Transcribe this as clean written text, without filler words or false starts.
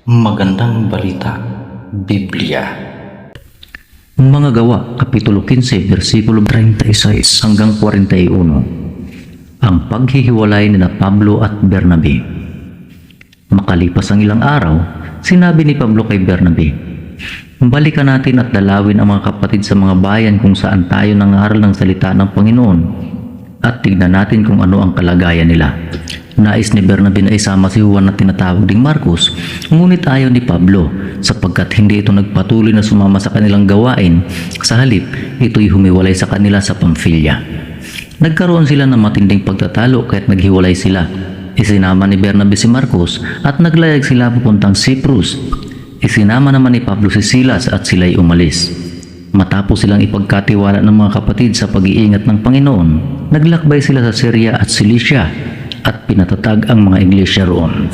Magandang balita, Biblia. Mga Gawa, Kapitulo 15, versikulo 36 hanggang 41. Ang paghihiwalay ni Pablo at Bernabe. Makalipas ang ilang araw, sinabi ni Pablo kay Bernabe, "Balikan natin at dalawin ang mga kapatid sa mga bayan kung saan tayo nangaral ng salita ng Panginoon at tignan natin kung ano ang kalagayan nila." Nais ni Bernabe na isama si Juan na tinatawag ding Marcos, ngunit ayaw ni Pablo sapagkat hindi ito nagpatuloy na sumama sa kanilang gawain. Sa halip, ito'y humiwalay sa kanila sa Pamfilya. Nagkaroon sila ng matinding pagtatalo kaya't naghiwalay sila. Isinama ni Bernabe si Marcos at naglayag sila papuntang Cyprus. Isinama naman ni Pablo si Silas at sila'y umalis. Matapos silang ipagkatiwala ng mga kapatid sa pag-iingat ng Panginoon, naglakbay sila sa Syria at Cilicia at pinatatag ang mga iglesia roon.